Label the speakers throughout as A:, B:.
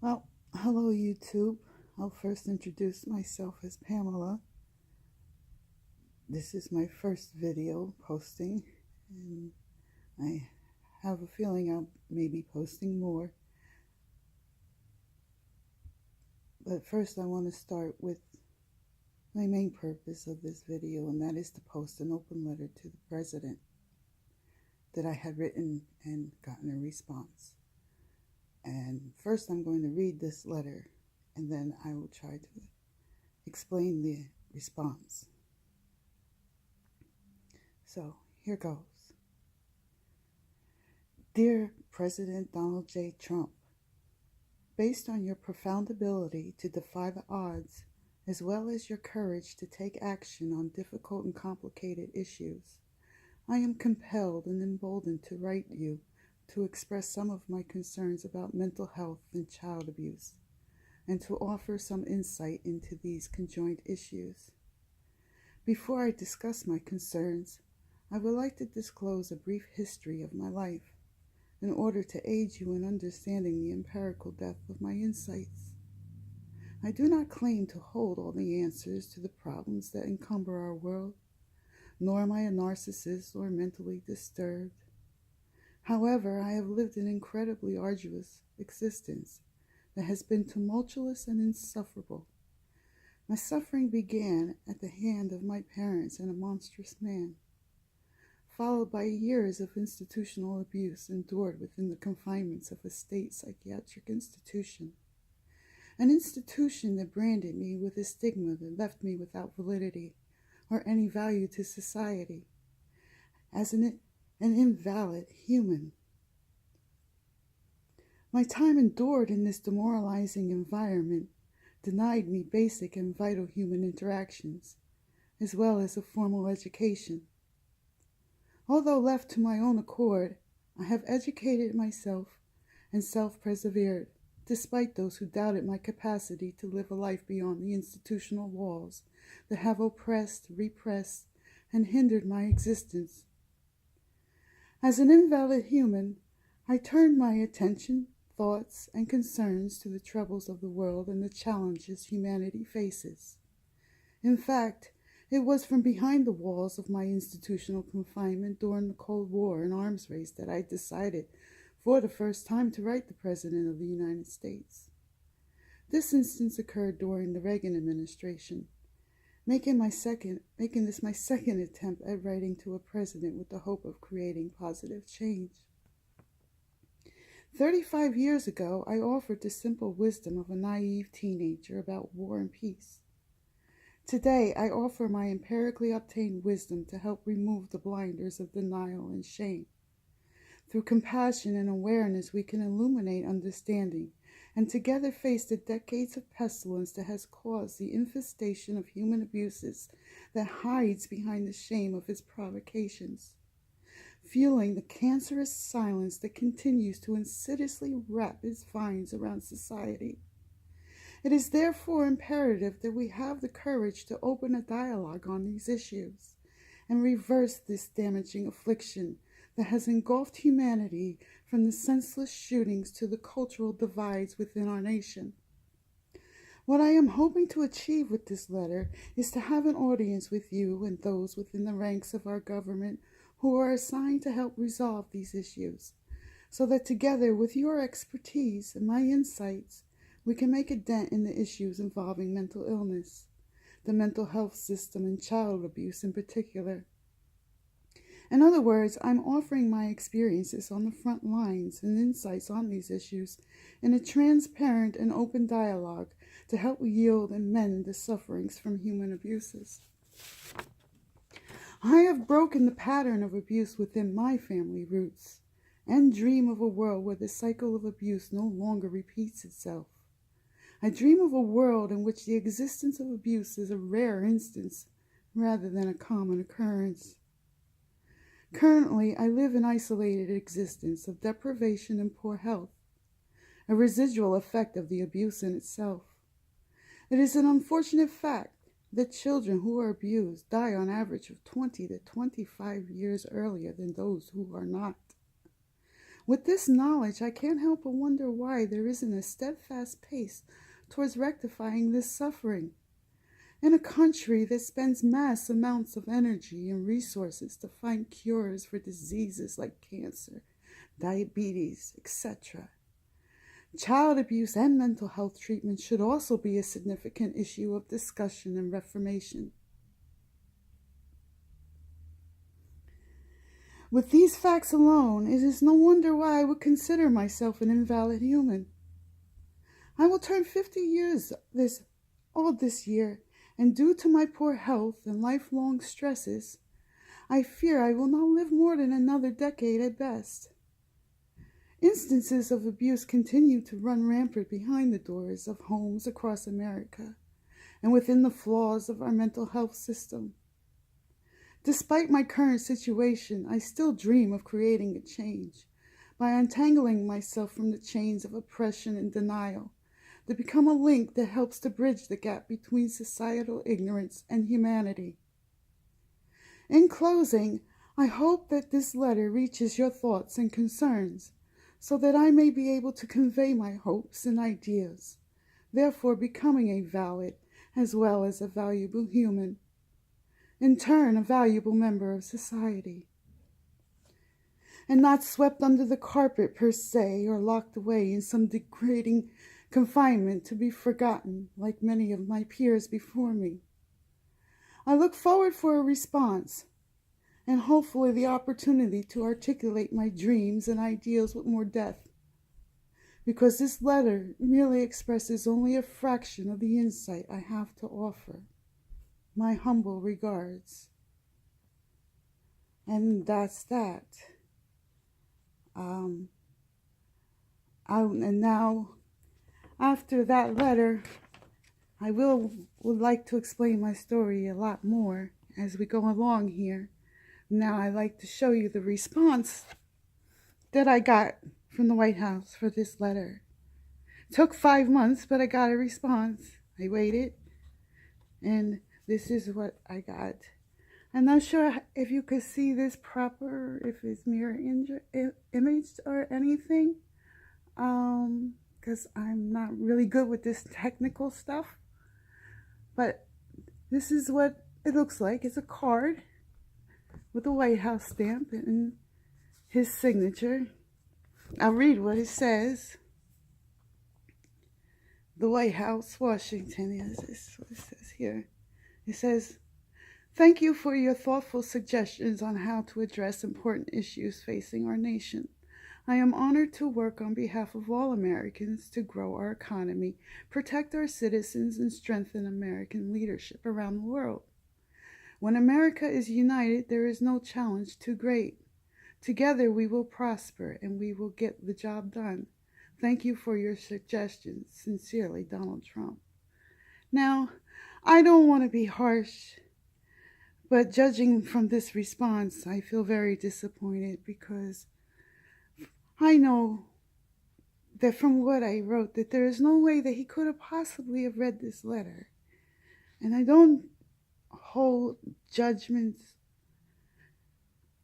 A: Well, hello YouTube. I'll first introduce myself as Pamela. This is my first video posting, and I have a feeling I'll maybe posting more. But first I want to start with my main purpose of this video, and that is to post an open letter to the President that I had written and gotten a response. And first I'm going to read this letter, and then I will try to explain the response. So here goes. Dear President Donald J. Trump, based on your profound ability to defy the odds, as well as your courage to take action on difficult and complicated issues, I am compelled and emboldened to write you to express some of my concerns about mental health and child abuse, and to offer some insight into these conjoined issues. Before I discuss my concerns, I would like to disclose a brief history of my life in order to aid you in understanding the empirical depth of my insights. I do not claim to hold all the answers to the problems that encumber our world, nor am I a narcissist or mentally disturbed. However, I have lived an incredibly arduous existence that has been tumultuous and insufferable. My suffering began at the hand of my parents and a monstrous man, followed by years of institutional abuse endured within the confinements of a state psychiatric institution, an institution that branded me with a stigma that left me without validity or any value to society, as an invalid human. My time endured in this demoralizing environment denied me basic and vital human interactions, as well as a formal education. Although left to my own accord, I have educated myself and self-persevered, despite those who doubted my capacity to live a life beyond the institutional walls that have oppressed, repressed, and hindered my existence. As an invalid human, I turned my attention, thoughts, and concerns to the troubles of the world and the challenges humanity faces. In fact, it was from behind the walls of my institutional confinement during the Cold War and arms race that I decided for the first time to write the President of the United States. This instance occurred during the Reagan administration, making this my second attempt at writing to a president with the hope of creating positive change. 35 years ago, I offered the simple wisdom of a naive teenager about war and peace. Today, I offer my empirically obtained wisdom to help remove the blinders of denial and shame. Through compassion and awareness, we can illuminate understanding and together face the decades of pestilence that has caused the infestation of human abuses that hides behind the shame of its provocations, fueling the cancerous silence that continues to insidiously wrap its vines around society. It is therefore imperative that we have the courage to open a dialogue on these issues and reverse this damaging affliction that has engulfed humanity, from the senseless shootings to the cultural divides within our nation. What I am hoping to achieve with this letter is to have an audience with you and those within the ranks of our government who are assigned to help resolve these issues, so that together with your expertise and my insights, we can make a dent in the issues involving mental illness, the mental health system, and child abuse in particular. In other words, I'm offering my experiences on the front lines and insights on these issues in a transparent and open dialogue to help yield and mend the sufferings from human abuses. I have broken the pattern of abuse within my family roots and dream of a world where the cycle of abuse no longer repeats itself. I dream of a world in which the existence of abuse is a rare instance rather than a common occurrence. Currently, I live an isolated existence of deprivation and poor health, a residual effect of the abuse in itself. It is an unfortunate fact that children who are abused die on average of 20 to 25 years earlier than those who are not. With this knowledge, I can't help but wonder why there isn't a steadfast pace towards rectifying this suffering. In a country that spends mass amounts of energy and resources to find cures for diseases like cancer, diabetes, etc., child abuse and mental health treatment should also be a significant issue of discussion and reformation. With these facts alone, it is no wonder why I would consider myself an invalid human. I will turn 50 years old this year, and due to my poor health and lifelong stresses, I fear I will not live more than another decade at best. Instances of abuse continue to run rampant behind the doors of homes across America and within the flaws of our mental health system. Despite my current situation, I still dream of creating a change by untangling myself from the chains of oppression and denial to become a link that helps to bridge the gap between societal ignorance and humanity. In closing, I hope that this letter reaches your thoughts and concerns so that I may be able to convey my hopes and ideas, therefore becoming a valid as well as a valuable human, in turn a valuable member of society, and not swept under the carpet per se or locked away in some degrading confinement to be forgotten like many of my peers before me. I look forward for a response and hopefully the opportunity to articulate my dreams and ideals with more depth, because this letter merely expresses only a fraction of the insight I have to offer. My humble regards. And that's that. And now, after that letter, I would like to explain my story a lot more as we go along here. Now I'd like to show you the response that I got from the White House for this letter. It took 5 months, but I got a response. I waited, and this is what I got. I'm not sure if you could see this proper, if it's mirror imaged or anything, because I'm not really good with this technical stuff. But this is what it looks like. It's a card with a White House stamp and his signature. I'll read what it says. The White House, Washington. Yes, this is what it says here. It says, "Thank you for your thoughtful suggestions on how to address important issues facing our nation. I am honored to work on behalf of all Americans to grow our economy, protect our citizens, and strengthen American leadership around the world. When America is united, there is no challenge too great. Together we will prosper and we will get the job done. Thank you for your suggestions. Sincerely, Donald Trump." Now, I don't want to be harsh, but judging from this response, I feel very disappointed because I know that from what I wrote, that there is no way that he could have possibly have read this letter. And I don't hold judgments.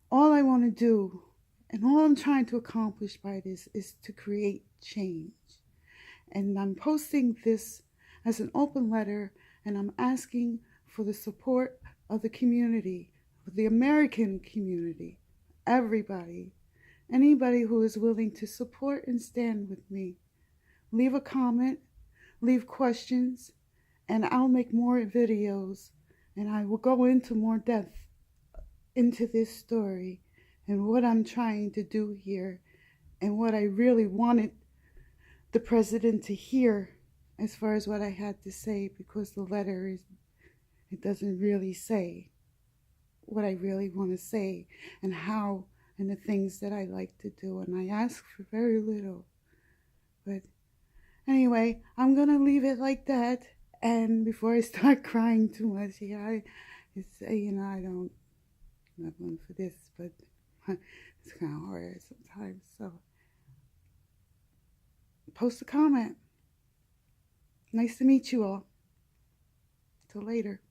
A: All I want to do, and all I'm trying to accomplish by this, is to create change. And I'm posting this as an open letter, and I'm asking for the support of the community, of the American community, everybody, anybody who is willing to support and stand with me. Leave a comment, leave questions, and I'll make more videos, and I will go into more depth into this story and what I'm trying to do here and what I really wanted the president to hear as far as what I had to say, because the letter it doesn't really say what I really want to say and how and the things that I like to do, and I ask for very little. But anyway, I'm gonna leave it like that. And before I start crying too much, I'm not one for this, but it's kind of hard sometimes. So post a comment. Nice to meet you all. Till later.